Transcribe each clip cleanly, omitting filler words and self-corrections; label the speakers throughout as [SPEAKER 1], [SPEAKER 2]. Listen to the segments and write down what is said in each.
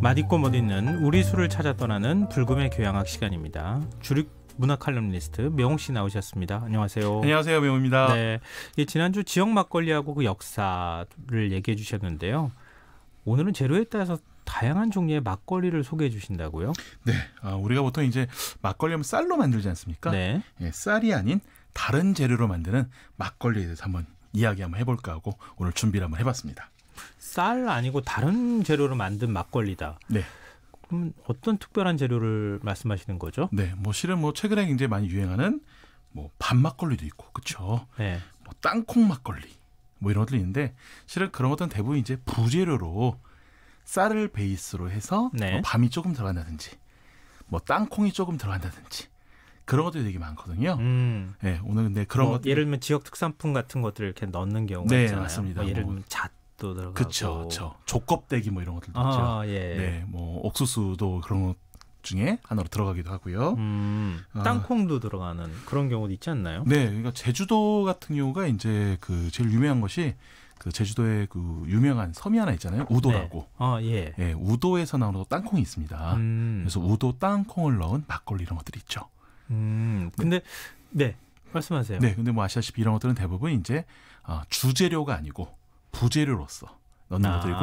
[SPEAKER 1] 맛있고 멋있는 우리 술을 찾아 떠나는 불금의 교양학 시간입니다. 주류 문화 칼럼니스트 명옥 씨 나오셨습니다. 안녕하세요.
[SPEAKER 2] 안녕하세요, 명옥입니다.
[SPEAKER 1] 네, 지난주 지역 막걸리하고 그 역사를 얘기해 주셨는데요. 오늘은 재료에 따라서 다양한 종류의 막걸리를 소개해 주신다고요?
[SPEAKER 2] 네, 우리가 보통 이제 막걸리 하면 쌀로 만들지 않습니까?
[SPEAKER 1] 네.
[SPEAKER 2] 예, 쌀이 아닌 다른 재료로 만드는 막걸리에 대해서 한번 이야기 한번 해볼까 하고 오늘 준비를 한번 해봤습니다.
[SPEAKER 1] 쌀 아니고 다른 재료로 만든 막걸리다.
[SPEAKER 2] 네.
[SPEAKER 1] 그럼 어떤 특별한 재료를 말씀하시는 거죠?
[SPEAKER 2] 네, 실은 최근에 굉장히 많이 유행하는 밥 막걸리도 있고, 그렇죠?
[SPEAKER 1] 네.
[SPEAKER 2] 땅콩 막걸리 이런 것들이 있는데 실은 그런 것들은 대부분 이제 부재료로 쌀을 베이스로 해서
[SPEAKER 1] 네.
[SPEAKER 2] 밤이 조금 들어간다든지 땅콩이 조금 들어간다든지 그런 것들이 되게 많거든요. 네, 오늘 근데 그런 것들
[SPEAKER 1] 예를 들면 지역 특산품 같은 것들을 이렇게 넣는 경우가
[SPEAKER 2] 네,
[SPEAKER 1] 있잖아요.
[SPEAKER 2] 맞습니다.
[SPEAKER 1] 예를 들면 잣도 들어가고,
[SPEAKER 2] 그렇죠. 조껍데기 이런 것들도 있죠.
[SPEAKER 1] 예.
[SPEAKER 2] 네, 옥수수도 그런 것 중에 하나로 들어가기도 하고요.
[SPEAKER 1] 땅콩도 들어가는 그런 경우도 있지 않나요?
[SPEAKER 2] 네, 그러니까 제주도 같은 경우가 이제 그 제일 유명한 것이 그 제주도에 그 유명한 섬이 하나 있잖아요. 우도라고.
[SPEAKER 1] 네.
[SPEAKER 2] 예, 우도에서 나오는 땅콩이 있습니다. 그래서 우도 땅콩을 넣은 막걸리 이런 것들이 있죠.
[SPEAKER 1] 근데 네, 말씀하세요.
[SPEAKER 2] 네, 근데 아시다시피 이런 것들은 대부분 이제 주재료가 아니고 부재료로서 넣는 것들이고,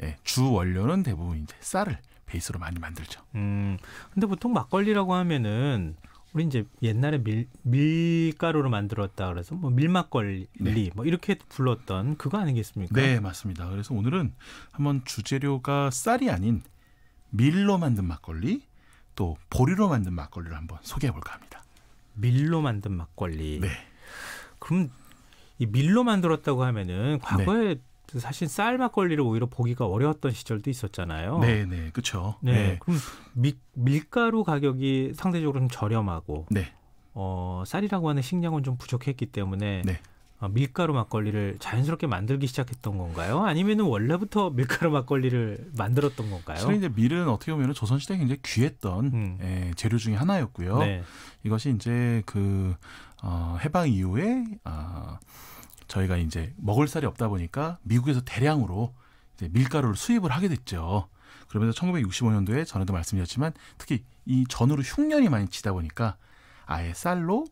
[SPEAKER 2] 예, 주 원료는 대부분 이제 쌀을 베이스로 많이 만들죠.
[SPEAKER 1] 근데 보통 막걸리라고 하면은 우리 이제 옛날에 밀가루로 만들었다 그래서 밀막걸리
[SPEAKER 2] 네.
[SPEAKER 1] 이렇게 불렀던 그거 아니겠습니까?
[SPEAKER 2] 네, 맞습니다. 그래서 오늘은 한번 주재료가 쌀이 아닌 밀로 만든 막걸리, 또 보리로 만든 막걸리를 한번 소개해 볼까 합니다.
[SPEAKER 1] 밀로 만든 막걸리.
[SPEAKER 2] 네.
[SPEAKER 1] 그럼 이 밀로 만들었다고 하면은 과거에 사실 쌀 막걸리를 오히려 보기가 어려웠던 시절도 있었잖아요.
[SPEAKER 2] 네, 그렇죠.
[SPEAKER 1] 네. 그럼 밀가루 가격이 상대적으로 좀 저렴하고,
[SPEAKER 2] 네.
[SPEAKER 1] 쌀이라고 하는 식량은 좀 부족했기 때문에
[SPEAKER 2] 네.
[SPEAKER 1] 밀가루 막걸리를 자연스럽게 만들기 시작했던 건가요? 아니면은 원래부터 밀가루 막걸리를 만들었던 건가요?
[SPEAKER 2] 사실 이제 밀은 어떻게 보면 조선시대에 굉장히 귀했던 재료 중에 하나였고요.
[SPEAKER 1] 네.
[SPEAKER 2] 이것이 이제 해방 이후에 저희가 이제 먹을 쌀이 없다 보니까 미국에서 대량으로 이제 밀가루를 수입을 하게 됐죠. 그러면서 1965년도에 전에도 말씀드렸지만 특히 이 전후로 흉년이 많이 치다 보니까 아예 쌀로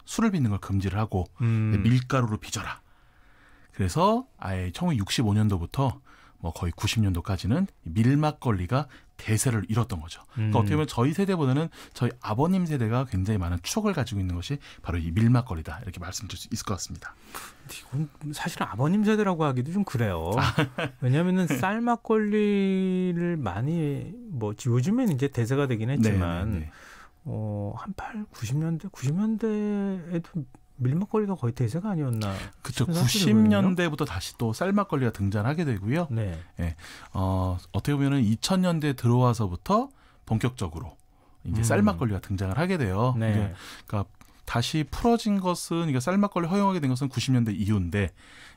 [SPEAKER 2] 술을 빚는 걸 금지를 하고 밀가루로 빚어라. 그래서 아예 1965년도부터 거의 90년도까지는 밀막걸리가 대세를 이뤘던 거죠. 그러니까 어떻게 보면 저희 세대보다는 저희 아버님 세대가 굉장히 많은 추억을 가지고 있는 것이 바로 이 밀막걸리다. 이렇게 말씀드릴 수 있을 것 같습니다.
[SPEAKER 1] 이건 사실 아버님 세대라고 하기도 좀 그래요. 왜냐하면은 쌀 막걸리를 많이 요즘엔 이제 대세가 되긴 했지만 한 90년대에도 밀막걸리가 거의 대세가 아니었나.
[SPEAKER 2] 그렇죠. 90년대부터 다시 또 쌀막걸리가 등장하게 되고요.
[SPEAKER 1] 네.
[SPEAKER 2] 예, 어떻게 보면은 2000년대 들어와서부터 본격적으로 이제 쌀막걸리가 등장을 하게 돼요.
[SPEAKER 1] 네.
[SPEAKER 2] 그러니까 다시 풀어진 것은, 그러니까 쌀막걸리 허용하게 된 것은 90년대 이후인데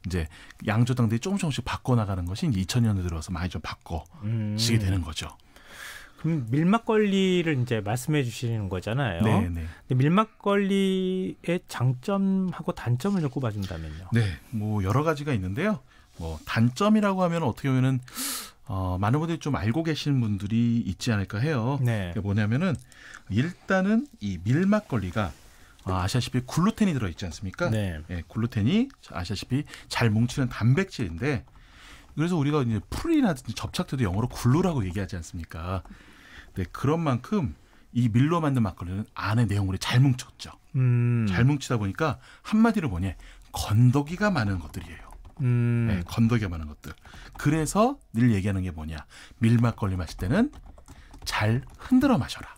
[SPEAKER 2] 이제 양조당들이 조금씩 바꿔나가는 것이 이제 2000년대 들어와서 많이 좀 바꿔지게 되는 거죠.
[SPEAKER 1] 그럼 밀막걸리를 이제 말씀해 주시는 거잖아요.
[SPEAKER 2] 네.
[SPEAKER 1] 근데 밀막걸리의 장점하고 단점을 좀 꼽아준다면요.
[SPEAKER 2] 네, 여러 가지가 있는데요. 단점이라고 하면 어떻게 보면은 많은 분들이 좀 알고 계시는 분들이 있지 않을까 해요.
[SPEAKER 1] 네.
[SPEAKER 2] 그게 뭐냐면은 일단은 이 밀막걸리가 아시다시피 글루텐이 들어있지 않습니까?
[SPEAKER 1] 네.
[SPEAKER 2] 예, 글루텐이 아시다시피 잘 뭉치는 단백질인데, 그래서 우리가 이제 풀이라든지 접착제도 영어로 글루라고 얘기하지 않습니까? 네, 그런 만큼 이 밀로 만든 막걸리는 안에 내용물이 잘 뭉쳤죠. 잘 뭉치다 보니까 한마디로 건더기가 많은 것들이에요. 네, 건더기가 많은 것들. 그래서 늘 얘기하는 게 뭐냐? 밀막걸리 마실 때는 잘 흔들어 마셔라.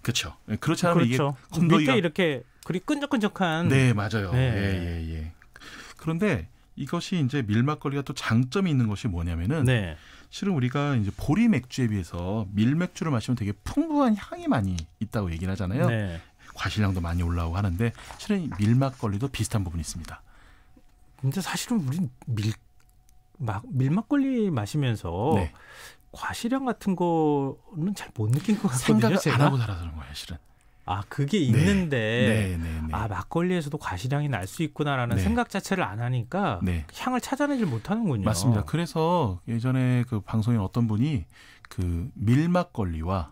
[SPEAKER 2] 그렇죠. 그렇지 않으면
[SPEAKER 1] 그렇죠.
[SPEAKER 2] 이게 건더기가
[SPEAKER 1] 밑에 이렇게 그리 끈적끈적한.
[SPEAKER 2] 네, 맞아요.
[SPEAKER 1] 네.
[SPEAKER 2] 예. 그런데 이것이 이제 밀막걸리가 또 장점이 있는 것이 뭐냐면은 실은 우리가 이제 보리 맥주에 비해서 밀맥주를 마시면 되게 풍부한 향이 많이 있다고 얘기를 하잖아요.
[SPEAKER 1] 네.
[SPEAKER 2] 과실량도 많이 올라오고 하는데 실은 밀막걸리도 비슷한 부분이 있습니다.
[SPEAKER 1] 근데 사실은 우리 밀막걸리 마시면서 과실량 같은 거는 잘 못 느낀 것 같거든요.
[SPEAKER 2] 생각을
[SPEAKER 1] 제가.
[SPEAKER 2] 안 하고 살아서 그런 거예요, 실은.
[SPEAKER 1] 아, 그게 있는데
[SPEAKER 2] 네.
[SPEAKER 1] 아, 막걸리에서도 과실향이 날 수 있구나라는
[SPEAKER 2] 네.
[SPEAKER 1] 생각 자체를 안 하니까
[SPEAKER 2] 네.
[SPEAKER 1] 향을 찾아내질 못하는군요.
[SPEAKER 2] 맞습니다. 그래서 예전에 그 방송에 어떤 분이 그 밀막걸리와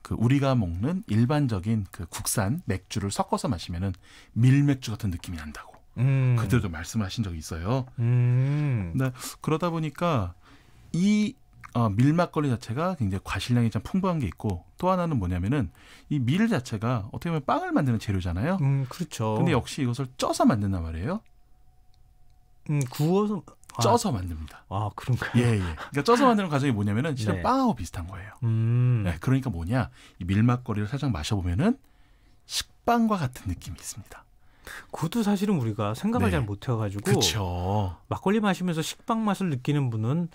[SPEAKER 2] 그 우리가 먹는 일반적인 그 국산 맥주를 섞어서 마시면은 밀맥주 같은 느낌이 난다고 그때도 말씀하신 적이 있어요. 근데 그러다 보니까 이 밀막걸리 자체가 굉장히 과실량이 참 풍부한 게 있고 또 하나는 뭐냐면은 이 밀 자체가 어떻게 보면 빵을 만드는 재료잖아요.
[SPEAKER 1] 그렇죠.
[SPEAKER 2] 근데 역시 이것을 쪄서 만든단 말이에요.
[SPEAKER 1] 구워서
[SPEAKER 2] 쪄서 만듭니다.
[SPEAKER 1] 아, 그런가요?
[SPEAKER 2] 예. 그러니까 쪄서 만드는 과정이 뭐냐면은 실은
[SPEAKER 1] 네.
[SPEAKER 2] 빵하고 비슷한 거예요. 네, 그러니까 뭐냐? 이 밀막걸리를 살짝 마셔보면은 식빵과 같은 느낌이 있습니다.
[SPEAKER 1] 그것도 사실은 우리가 생각을
[SPEAKER 2] 네.
[SPEAKER 1] 잘 못해가지고
[SPEAKER 2] 그렇죠.
[SPEAKER 1] 막걸리 마시면서 식빵 맛을 느끼는 분은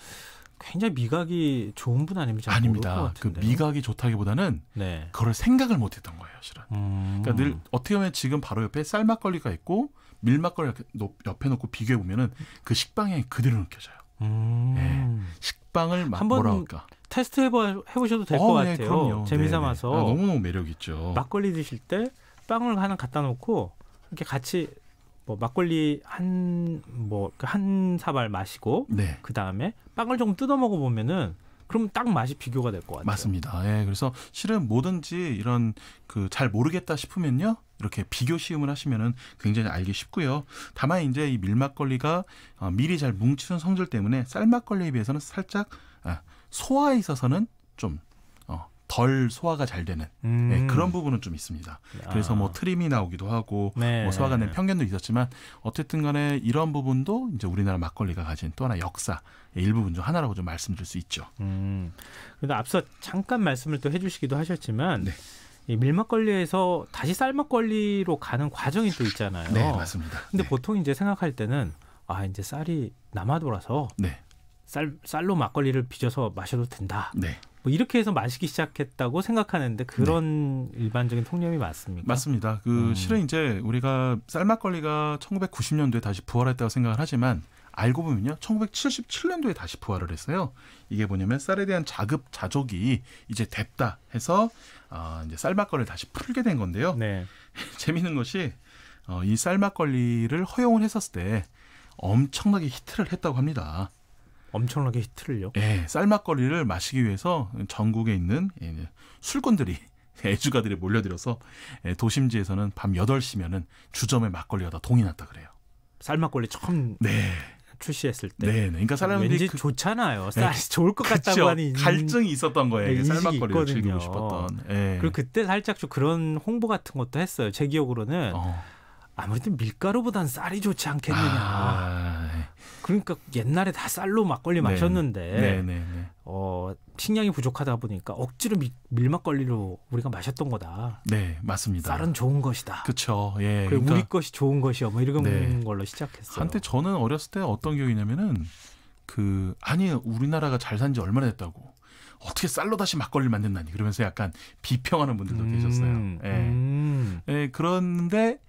[SPEAKER 1] 굉장히 미각이 좋은 분 아니면 잘 모를 것
[SPEAKER 2] 아닙니다. 그
[SPEAKER 1] 같은데요.
[SPEAKER 2] 미각이 좋다기보다는
[SPEAKER 1] 네.
[SPEAKER 2] 그걸 생각을 못했던 거예요, 실은. 그러니까 늘 어떻게 보면 지금 바로 옆에 쌀막걸리가 있고 밀막걸리 옆에 놓고 비교해 보면은 그 식빵이 그대로 느껴져요. 네. 식빵을 한번
[SPEAKER 1] 뭐라
[SPEAKER 2] 할까?
[SPEAKER 1] 테스트 해보셔도 될 것
[SPEAKER 2] 네,
[SPEAKER 1] 같아요.
[SPEAKER 2] 그럼요.
[SPEAKER 1] 재미삼아서
[SPEAKER 2] 너무너무 매력 있죠.
[SPEAKER 1] 막걸리 드실 때 빵을 하나 갖다 놓고 이렇게 같이 뭐 막걸리 한 사발 마시고
[SPEAKER 2] 네.
[SPEAKER 1] 그 다음에 빵을 조금 뜯어 먹어 보면은 그럼 딱 맛이 비교가 될 것 같아요.
[SPEAKER 2] 맞습니다. 예, 그래서 실은 뭐든지 이런 그 잘 모르겠다 싶으면요. 이렇게 비교 시음을 하시면은 굉장히 알기 쉽고요. 다만 이제 이 밀막걸리가 밀이 잘 뭉치는 성질 때문에 쌀막걸리에 비해서는 살짝 소화에 있어서는 좀 덜 소화가 잘 되는 네, 그런 부분은 좀 있습니다. 그래서 뭐 트림이 나오기도 하고
[SPEAKER 1] 네.
[SPEAKER 2] 뭐 소화가 된 편견도 있었지만 어쨌든 간에 이런 부분도 이제 우리나라 막걸리가 가진 또 하나 역사 일부분 중 하나라고 좀 말씀드릴 수 있죠.
[SPEAKER 1] 그런데 앞서 잠깐 말씀을 또 해주시기도 하셨지만
[SPEAKER 2] 네.
[SPEAKER 1] 이 밀막걸리에서 다시 쌀막걸리로 가는 과정이 또 있잖아요.
[SPEAKER 2] 네, 맞습니다.
[SPEAKER 1] 근데
[SPEAKER 2] 네.
[SPEAKER 1] 보통 이제 생각할 때는 이제 쌀이 남아 돌아서
[SPEAKER 2] 네.
[SPEAKER 1] 쌀로 막걸리를 빚어서 마셔도 된다.
[SPEAKER 2] 네.
[SPEAKER 1] 뭐 이렇게 해서 마시기 시작했다고 생각하는데 그런 일반적인 통념이 맞습니까?
[SPEAKER 2] 맞습니다. 실은 이제 우리가 쌀막걸리가 1990년도에 다시 부활했다고 생각을 하지만 알고 보면요, 1977년도에 다시 부활을 했어요. 이게 뭐냐면 쌀에 대한 자급자족이 이제 됐다 해서 이제 쌀막걸리를 다시 풀게 된 건데요.
[SPEAKER 1] 네.
[SPEAKER 2] 재미있는 것이 이 쌀막걸리를 허용을 했었을 때 엄청나게 히트를 했다고 합니다.
[SPEAKER 1] 엄청나게 히트를요?
[SPEAKER 2] 예, 쌀막걸리를 마시기 위해서 전국에 있는 술꾼들이 애주가들이 몰려들어서 도심지에서는 밤 8시면은 주점에 막걸리가 다 동이 났다 그래요.
[SPEAKER 1] 쌀막걸리 처음 출시했을 때.
[SPEAKER 2] 네. 그러니까 사람들이
[SPEAKER 1] 왠지 좋잖아요. 쌀이 좋을 것 같다고 하는
[SPEAKER 2] 갈증이 있었던 거예요. 쌀막걸리를
[SPEAKER 1] 있거든요.
[SPEAKER 2] 즐기고 싶었던. 예.
[SPEAKER 1] 그리고 그때 살짝 좀 그런 홍보 같은 것도 했어요. 제 기억으로는 아무래도 밀가루보단 쌀이 좋지 않겠느냐. 그러니까 옛날에 다 쌀로 막걸리 마셨는데 식량이 부족하다 보니까 억지로 밀막걸리로 우리가 마셨던 거다.
[SPEAKER 2] 네, 맞습니다.
[SPEAKER 1] 쌀은 좋은 것이다.
[SPEAKER 2] 그렇죠. 예.
[SPEAKER 1] 그러니까 우리 것이 좋은 것이요. 뭐 이런 걸로 시작했어요.
[SPEAKER 2] 한때 저는 어렸을 때 어떤 기억이냐면은 아니 우리나라가 잘 산 지 얼마나 됐다고. 어떻게 쌀로 다시 막걸리를 만든다니. 그러면서 약간 비평하는 분들도 계셨어요. 예, 그런데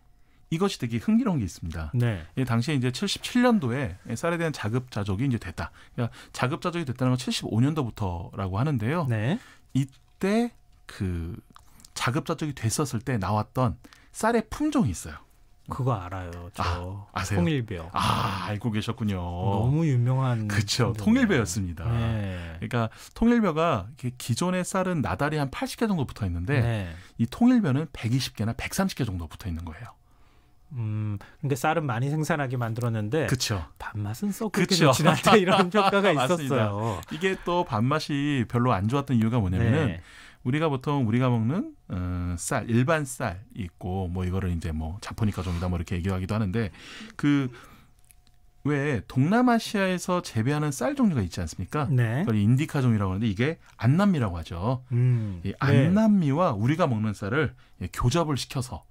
[SPEAKER 2] 이것이 되게 흥미로운 게 있습니다.
[SPEAKER 1] 네.
[SPEAKER 2] 당시에 이제 77년도에 쌀에 대한 자급자족이 이제 됐다. 그러니까 자급자족이 됐다는 건 75년도부터라고 하는데요.
[SPEAKER 1] 네.
[SPEAKER 2] 이때 그 자급자족이 됐었을 때 나왔던 쌀의 품종이 있어요.
[SPEAKER 1] 그거 알아요.
[SPEAKER 2] 아세요?
[SPEAKER 1] 통일벼.
[SPEAKER 2] 알고 계셨군요.
[SPEAKER 1] 너무 유명한.
[SPEAKER 2] 그렇죠. 통일벼였습니다.
[SPEAKER 1] 네.
[SPEAKER 2] 그러니까 통일벼가 기존의 쌀은 나달이 한 80개 정도 붙어 있는데
[SPEAKER 1] 네.
[SPEAKER 2] 이 통일벼는 120개나 130개 정도 붙어 있는 거예요.
[SPEAKER 1] 그러니까 쌀은 많이 생산하게 만들었는데
[SPEAKER 2] 그쵸.
[SPEAKER 1] 밥맛은 썩 그렇게 좋지 않다 이런 평가가 있었어요.
[SPEAKER 2] 이게 또 밥맛이 별로 안 좋았던 이유가 뭐냐면은 우리가 먹는 쌀, 일반 쌀 있고 뭐 이거를 이제 뭐 자포니카종이다 뭐 이렇게 얘기하기도 하는데 왜 동남아시아에서 재배하는 쌀 종류가 있지 않습니까?
[SPEAKER 1] 네.
[SPEAKER 2] 그걸 인디카종이라고 하는데 이게 안남미라고 하죠. 이 안남미와 우리가 먹는 쌀을 교접을 시켜서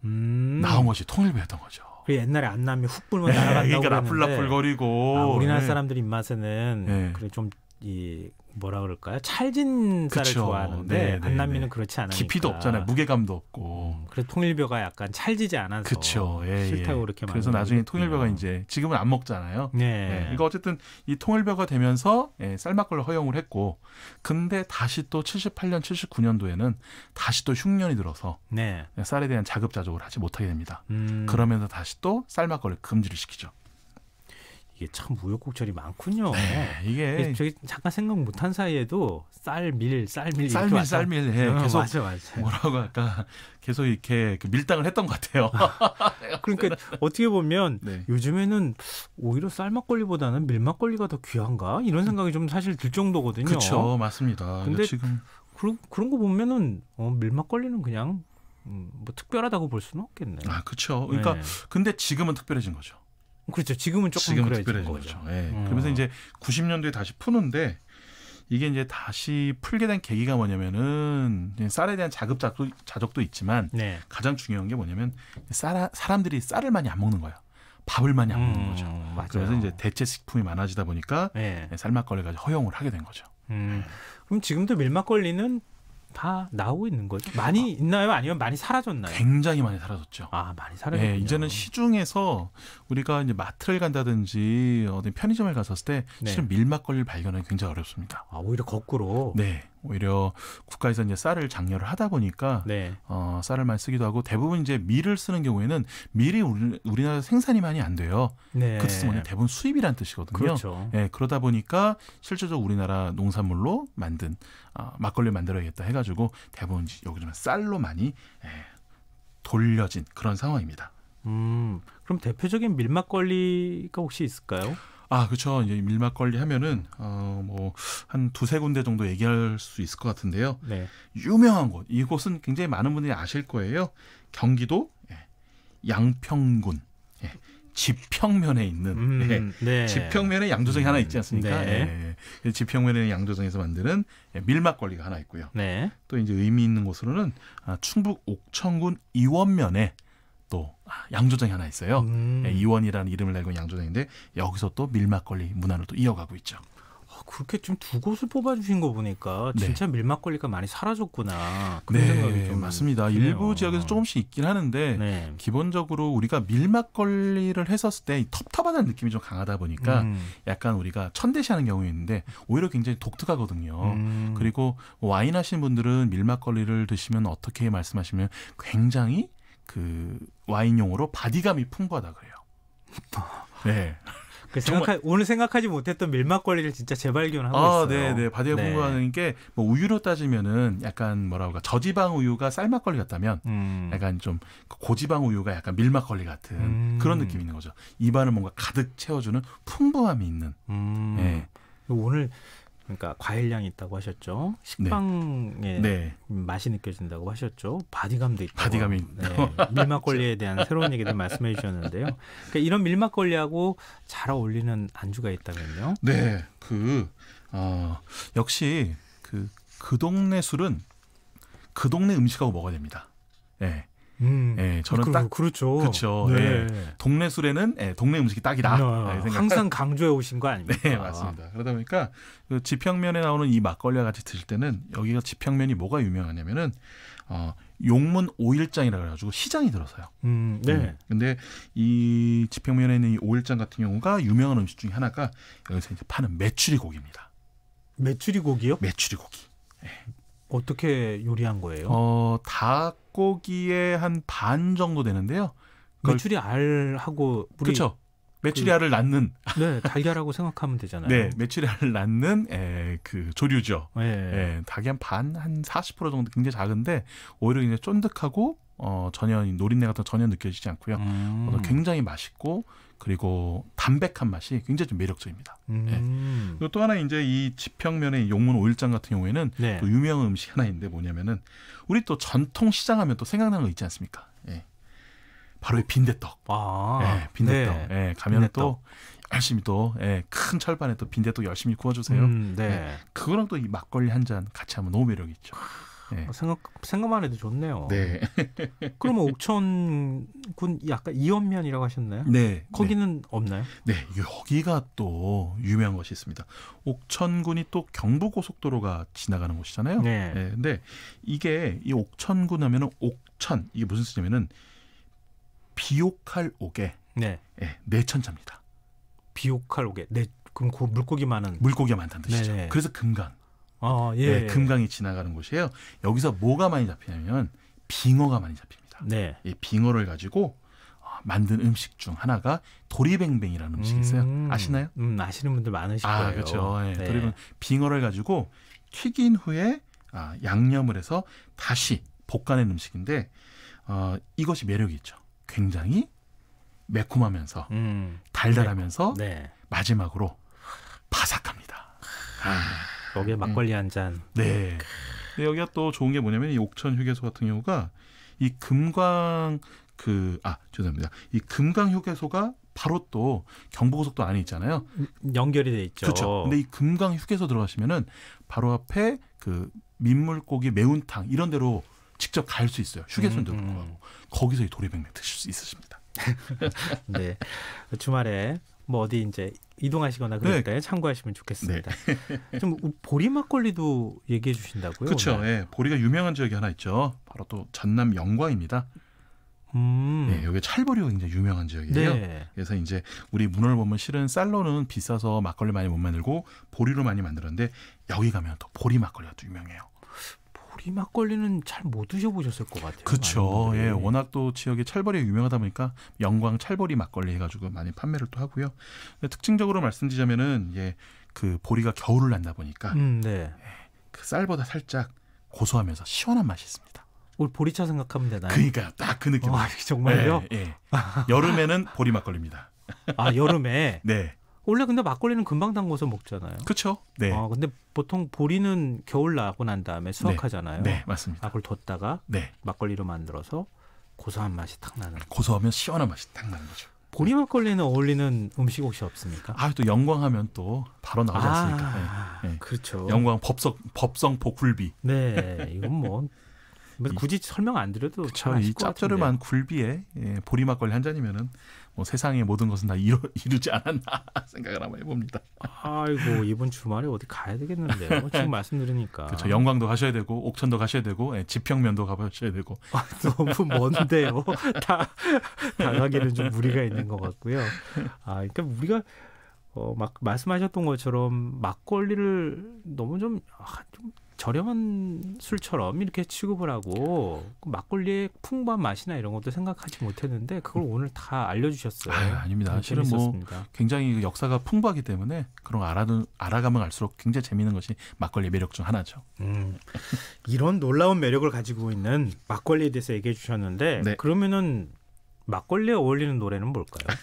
[SPEAKER 2] 나온 것이 통일벼였던 거죠.
[SPEAKER 1] 그 옛날에 안남이 훅 불면 날아간다고
[SPEAKER 2] 그러니까 라플라플거리고
[SPEAKER 1] 우리나라 사람들 입맛에는 그래 좀 뭐라 그럴까요? 찰진 쌀을 좋아하는데 안남미는 그렇지 않으니까
[SPEAKER 2] 깊이도 없잖아요. 무게감도 없고.
[SPEAKER 1] 그래서 통일벼가 약간 찰지지 않아서
[SPEAKER 2] 그쵸. 예,
[SPEAKER 1] 싫다고
[SPEAKER 2] 예.
[SPEAKER 1] 그렇게
[SPEAKER 2] 그래서 나중에 통일벼가 이제 지금은 안 먹잖아요.
[SPEAKER 1] 네.
[SPEAKER 2] 예. 그러니까 어쨌든 이 통일벼가 되면서 쌀막걸리를 허용을 했고, 근데 다시 또 78년, 79년도에는 다시 또 흉년이 들어서
[SPEAKER 1] 네.
[SPEAKER 2] 쌀에 대한 자급자족을 하지 못하게 됩니다. 그러면서 다시 또 쌀막걸리를 금지를 시키죠.
[SPEAKER 1] 이게 참 우여곡절이 많군요.
[SPEAKER 2] 네, 이게
[SPEAKER 1] 저기 잠깐 생각 못한 사이에도 쌀밀
[SPEAKER 2] 예, 계속
[SPEAKER 1] 맞아.
[SPEAKER 2] 뭐라고 할까 계속 이렇게 밀당을 했던 것 같아요.
[SPEAKER 1] 그러니까 어떻게 보면
[SPEAKER 2] 네.
[SPEAKER 1] 요즘에는 오히려 쌀막걸리보다는 밀막걸리가 더 귀한가 이런 생각이 좀 사실 들 정도거든요.
[SPEAKER 2] 그렇죠, 맞습니다.
[SPEAKER 1] 근데
[SPEAKER 2] 지금
[SPEAKER 1] 그런 거 보면은 밀막걸리는 그냥 뭐 특별하다고 볼 수는 없겠네.
[SPEAKER 2] 아, 그렇죠. 그러니까
[SPEAKER 1] 네.
[SPEAKER 2] 근데 지금은 특별해진 거죠.
[SPEAKER 1] 그렇죠. 지금은 조금
[SPEAKER 2] 특별해진 거죠. 예. 그러면서 이제 90년도에 다시 푸는데 이게 이제 다시 풀게 된 계기가 뭐냐면은 쌀에 대한 자족도 있지만
[SPEAKER 1] 네.
[SPEAKER 2] 가장 중요한 게 뭐냐면 사람들이 쌀을 많이 안 먹는 거예요. 밥을 많이 안 먹는 거죠.
[SPEAKER 1] 맞아요.
[SPEAKER 2] 그래서 이제 대체 식품이 많아지다 보니까
[SPEAKER 1] 네.
[SPEAKER 2] 쌀막걸리가 허용을 하게 된 거죠.
[SPEAKER 1] 그럼 지금도 밀막걸리는 다 나오고 있는 거죠? 많이 있나요? 아니면 많이 사라졌나요?
[SPEAKER 2] 굉장히 많이 사라졌죠.
[SPEAKER 1] 아, 많이 사라졌군요.
[SPEAKER 2] 네, 이제는 시중에서 우리가 이제 마트를 간다든지 어디 편의점을 갔었을 때 실은 밀막걸리를 발견하기 굉장히 어렵습니다.
[SPEAKER 1] 아, 오히려 거꾸로.
[SPEAKER 2] 네, 오히려 국가에서 이제 쌀을 장려를 하다 보니까 쌀을 많이 쓰기도 하고 대부분 이제 밀을 쓰는 경우에는 밀이 우리나라 생산이 많이 안 돼요.
[SPEAKER 1] 네.
[SPEAKER 2] 그 뜻은 뭐냐 대부분 수입이란 뜻이거든요.
[SPEAKER 1] 그렇죠.
[SPEAKER 2] 네, 그러다 보니까 실질적으로 우리나라 농산물로 만든 막걸리를 만들어야겠다 해가지고 대부분 여기저기 쌀로 많이 돌려진 그런 상황입니다.
[SPEAKER 1] 그럼 대표적인 밀막걸리가 혹시 있을까요?
[SPEAKER 2] 아, 그렇죠. 이제 밀막걸리 하면은 뭐 한 두세 군데 정도 얘기할 수 있을 것 같은데요.
[SPEAKER 1] 네.
[SPEAKER 2] 유명한 곳, 이곳은 굉장히 많은 분들이 아실 거예요. 경기도 양평군 지평면에 있는 지평면에 양조장이 하나 있지 않습니까? 지평면에 양조장에서 만드는 밀막걸리가 하나 있고요. 또 이제 의미 있는 곳으로는 충북 옥천군 이원면에 또 양조장이 하나 있어요. 이원이라는 이름을 달고 있는 양조장인데 여기서 또 밀막걸리 문화를 또 이어가고 있죠.
[SPEAKER 1] 그렇게 좀 두 곳을 뽑아주신 거 보니까 진짜 밀막걸리가 많이 사라졌구나. 그런 생각이 좀
[SPEAKER 2] 맞습니다.
[SPEAKER 1] 드네요.
[SPEAKER 2] 일부 지역에서 조금씩 있긴 하는데 기본적으로 우리가 밀막걸리를 했었을 때 텁텁하다는 느낌이 좀 강하다 보니까 약간 우리가 천대시하는 경우가 있는데 오히려 굉장히 독특하거든요. 그리고 와인 하시는 분들은 밀막걸리를 드시면 어떻게 말씀하시면 굉장히 그 와인 용어로 바디감이 풍부하다 그래요. 네.
[SPEAKER 1] 오늘 생각하지 못했던 밀막걸리를 진짜 재발견하고 있어요.
[SPEAKER 2] 네. 바디감 풍부하는 게 뭐 우유로 따지면은 약간 뭐라고 할까 저지방 우유가 쌀막걸리 같다면 약간 좀 고지방 우유가 약간 밀막걸리 같은 그런 느낌이 있는 거죠. 입안을 뭔가 가득 채워주는 풍부함이 있는.
[SPEAKER 1] 오늘 그러니까 과일량이 있다고 하셨죠. 식빵에 맛이 느껴진다고 하셨죠. 바디감도 있고.
[SPEAKER 2] 바디감이 있고.
[SPEAKER 1] 밀막걸리에 대한 새로운 얘기들 말씀해 주셨는데요. 그러니까 이런 밀막걸리하고 잘 어울리는 안주가 있다면요?
[SPEAKER 2] 네. 역시 그 동네 술은 그 동네 음식하고 먹어야 됩니다. 네. 저는 딱 그렇죠. 동네 술에는 동네 음식이 딱이다.
[SPEAKER 1] 항상 강조해 오신 거 아닙니까?
[SPEAKER 2] 네, 맞습니다. 그러다 보니까 그 지평면에 나오는 이 막걸리와 같이 드실 때는 여기가 지평면이 뭐가 유명하냐면은 용문 오일장이라 그래가지고 시장이 들어서요. 근데 이 지평면에 있는 이 오일장 같은 경우가 유명한 음식 중에 하나가 여기서 이제 파는 메추리 고기입니다.
[SPEAKER 1] 메추리 고기요?
[SPEAKER 2] 메추리 고기.
[SPEAKER 1] 어떻게 요리한 거예요?
[SPEAKER 2] 닭고기의 한 반 정도 되는데요.
[SPEAKER 1] 메추리 알하고
[SPEAKER 2] 그렇죠. 메추리 알을 낳는
[SPEAKER 1] 달걀하고 생각하면 되잖아요.
[SPEAKER 2] 네, 메추리 알을 낳는 그 조류죠. 닭이 한 40% 정도 굉장히 작은데 오히려 이제 쫀득하고 전혀 노린내 같은 거 전혀 느껴지지 않고요. 굉장히 맛있고 그리고 담백한 맛이 굉장히 좀 매력적입니다. 그리고 또 하나 이제 이 지평면의 용문 오일장 같은 경우에는 또 유명한 음식 하나 있는데 뭐냐면은 우리 또 전통 시장하면 또 생각나는 거 있지 않습니까? 바로 이 빈대떡. 빈대떡. 가면
[SPEAKER 1] 빈대떡.
[SPEAKER 2] 또 열심히 또 큰 철판에 또 빈대떡 열심히 구워주세요. 그거랑 또 이 막걸리 한 잔 같이 하면 너무 매력 있죠.
[SPEAKER 1] 생각만 해도 좋네요.
[SPEAKER 2] 네.
[SPEAKER 1] 그러면 옥천군 약간 이원면이라고 하셨나요?
[SPEAKER 2] 네.
[SPEAKER 1] 거기는 없나요?
[SPEAKER 2] 네. 여기가 또 유명한 것이 있습니다. 옥천군이 또 경부고속도로가 지나가는 곳이잖아요. 근데 이게 이 옥천군 하면은 옥천 이게 무슨 뜻이냐면은 비옥할 옥에
[SPEAKER 1] 네.
[SPEAKER 2] 예, 내천자입니다.
[SPEAKER 1] 비옥할 옥에 그럼 그 물고기가
[SPEAKER 2] 많다는 뜻이죠.
[SPEAKER 1] 네.
[SPEAKER 2] 그래서 금강.
[SPEAKER 1] 예.
[SPEAKER 2] 네, 금강이 지나가는 곳이에요. 여기서 뭐가 많이 잡히냐면 빙어가 많이 잡힙니다.
[SPEAKER 1] 네.
[SPEAKER 2] 이 빙어를 가지고 만든 음식 중 하나가 도리뱅뱅이라는 음식이 있어요. 아시나요?
[SPEAKER 1] 아시는 분들 많으실 거예요.
[SPEAKER 2] 그렇죠. 네.
[SPEAKER 1] 네.
[SPEAKER 2] 도리뱅 빙어를 가지고 튀긴 후에 양념을 해서 다시 볶아낸 음식인데 이것이 매력이 있죠. 굉장히 매콤하면서 달달하면서
[SPEAKER 1] 네.
[SPEAKER 2] 마지막으로 바삭합니다.
[SPEAKER 1] 여기에 막걸리 한 잔.
[SPEAKER 2] 네. 근데 여기가 또 좋은 게 뭐냐면 이 옥천 휴게소 같은 경우가 이 금강 죄송합니다. 이 금강 휴게소가 바로 또 경부고속도 안에 있잖아요.
[SPEAKER 1] 연결이 돼 있죠.
[SPEAKER 2] 그렇죠. 근데 이 금강 휴게소 들어가시면은 바로 앞에 그 민물고기 매운탕 이런 데로 직접 갈 수 있어요. 휴게소인데도 불구하고 거기서 이 도리뱅뱅 드실 수 있으십니다.
[SPEAKER 1] 네. 주말에 뭐 어디 이제 이동하시거나 그럴 때 참고하시면 좋겠습니다. 네. 좀 보리 막걸리도 얘기해 주신다고요?
[SPEAKER 2] 그렇죠. 예, 보리가 유명한 지역이 하나 있죠. 바로 또 전남 영광입니다. 네, 여기 찰보리가 굉장히 유명한 지역이에요.
[SPEAKER 1] 네.
[SPEAKER 2] 그래서 이제 우리 문어를 보면 실은 쌀로는 비싸서 막걸리 많이 못 만들고 보리로 많이 만들었는데 여기 가면 또 보리 막걸리가 또 유명해요.
[SPEAKER 1] 보리 막걸리는 잘 못 드셔보셨을 것 같아요.
[SPEAKER 2] 그렇죠. 예, 워낙 또 지역에 찰보리가 유명하다 보니까 영광 찰보리 막걸리 해가지고 많이 판매를 또 하고요. 특징적으로 말씀드리자면은 그 보리가 겨울을 난다 보니까
[SPEAKER 1] 네.
[SPEAKER 2] 그 쌀보다 살짝 고소하면서 시원한 맛이 있습니다.
[SPEAKER 1] 우리 보리차 생각하면 되나요?
[SPEAKER 2] 그러니까 딱 그 느낌.
[SPEAKER 1] 정말요?
[SPEAKER 2] 예. 여름에는 보리 막걸리입니다.
[SPEAKER 1] 여름에.
[SPEAKER 2] 네.
[SPEAKER 1] 원래 근데 막걸리는 금방 담궈서 먹잖아요.
[SPEAKER 2] 그렇죠. 네.
[SPEAKER 1] 근데 보통 보리는 겨울 나고 난 다음에 수확하잖아요.
[SPEAKER 2] 네, 맞습니다.
[SPEAKER 1] 그걸 뒀다가 막걸리로 만들어서 고소한 맛이 탁 나는.
[SPEAKER 2] 고소하면 시원한 맛이 탁 나는 거죠.
[SPEAKER 1] 보리 막걸리는 어울리는 음식 혹시 없습니까?
[SPEAKER 2] 또 영광하면 또 바로 나오지 않습니까? 네.
[SPEAKER 1] 그렇죠.
[SPEAKER 2] 영광 법성 복굴비.
[SPEAKER 1] 네, 이건 뭐 굳이 설명 안 드려도 잘 아실 것 같은데. 이
[SPEAKER 2] 짭조름한 굴비에 보리 막걸리 한 잔이면은 뭐 세상의 모든 것은 다 이루지 않았나 생각을 한번 해봅니다.
[SPEAKER 1] 아이고 이번 주말에 어디 가야 되겠는데요. 지금 말씀드리니까.
[SPEAKER 2] 그렇죠. 영광도 가셔야 되고 옥천도 가셔야 되고 지평면도 가보셔야 되고.
[SPEAKER 1] 너무 먼데요. 다 가기는 좀 무리가 있는 것 같고요. 그러니까 우리가 막 말씀하셨던 것처럼 막걸리를 너무 좀 저렴한 술처럼 이렇게 취급을 하고 막걸리의 풍부한 맛이나 이런 것도 생각하지 못했는데 그걸 오늘 다 알려주셨어요.
[SPEAKER 2] 아닙니다. 실은 굉장히 역사가 풍부하기 때문에 그런 거 알아가면 알수록 굉장히 재미있는 것이 막걸리의 매력 중 하나죠.
[SPEAKER 1] 이런 놀라운 매력을 가지고 있는 막걸리에 대해서 얘기해 주셨는데 그러면은 막걸리에 어울리는 노래는 뭘까요?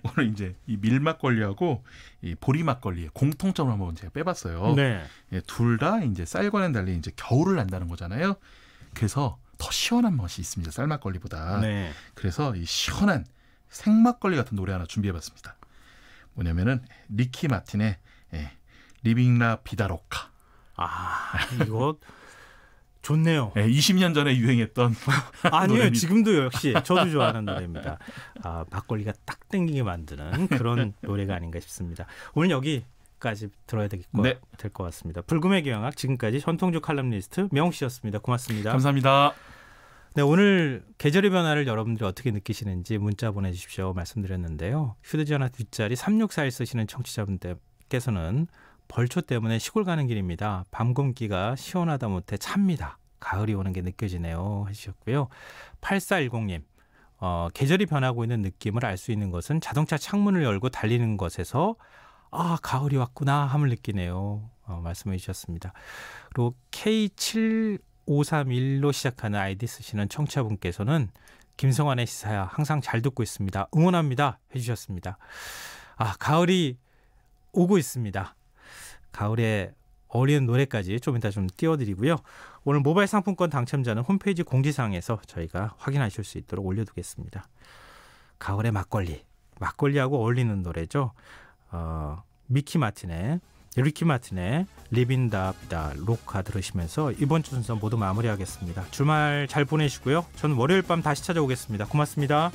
[SPEAKER 2] 오늘 이제 이 밀막걸리하고 이 보리 막걸리의 공통점을 한번 제가 빼봤어요.
[SPEAKER 1] 네.
[SPEAKER 2] 둘 다 이제 쌀과는 달리 이제 겨울을 난다는 거잖아요. 그래서 더 시원한 맛이 있습니다. 쌀막걸리보다.
[SPEAKER 1] 네.
[SPEAKER 2] 그래서 이 시원한 생막걸리 같은 노래 하나 준비해봤습니다. 뭐냐면은 리키 마틴의 리빙 라 비다로카.
[SPEAKER 1] 이거 좋네요.
[SPEAKER 2] 20년 전에 유행했던
[SPEAKER 1] 아니에요.
[SPEAKER 2] 노래입니다.
[SPEAKER 1] 지금도 역시 저도 좋아하는 노래입니다. 막걸리가 딱 땡기게 만드는 그런 노래가 아닌가 싶습니다. 오늘 여기까지 들어야 될 것 같습니다. 불금의 교양학 지금까지 전통주 칼럼니스트 명욱 씨였습니다. 고맙습니다.
[SPEAKER 2] 감사합니다.
[SPEAKER 1] 네, 오늘 계절의 변화를 여러분들이 어떻게 느끼시는지 문자 보내주십시오 말씀드렸는데요. 휴대전화 뒷자리 3641 쓰시는 청취자분들께서는 벌초 때문에 시골 가는 길입니다. 밤 공기가 시원하다 못해 찹니다. 가을이 오는 게 느껴지네요 하셨고요. 8410님 계절이 변하고 있는 느낌을 알 수 있는 것은 자동차 창문을 열고 달리는 것에서 가을이 왔구나 함을 느끼네요. 말씀해 주셨습니다. 그리고 K7531로 시작하는 아이디 쓰시는 청취자분께서는 김성환의 시사야 항상 잘 듣고 있습니다. 응원합니다 해주셨습니다. 가을이 오고 있습니다. 가을에 어울리는 노래까지 좀 이따 좀 띄워드리고요. 오늘 모바일 상품권 당첨자는 홈페이지 공지사항에서 저희가 확인하실 수 있도록 올려두겠습니다. 가을의 막걸리하고 어울리는 노래죠. 리키 마틴의 리빈 다 로카 들으시면서 이번 주 순서 모두 마무리하겠습니다. 주말 잘 보내시고요. 저는 월요일 밤 다시 찾아오겠습니다. 고맙습니다.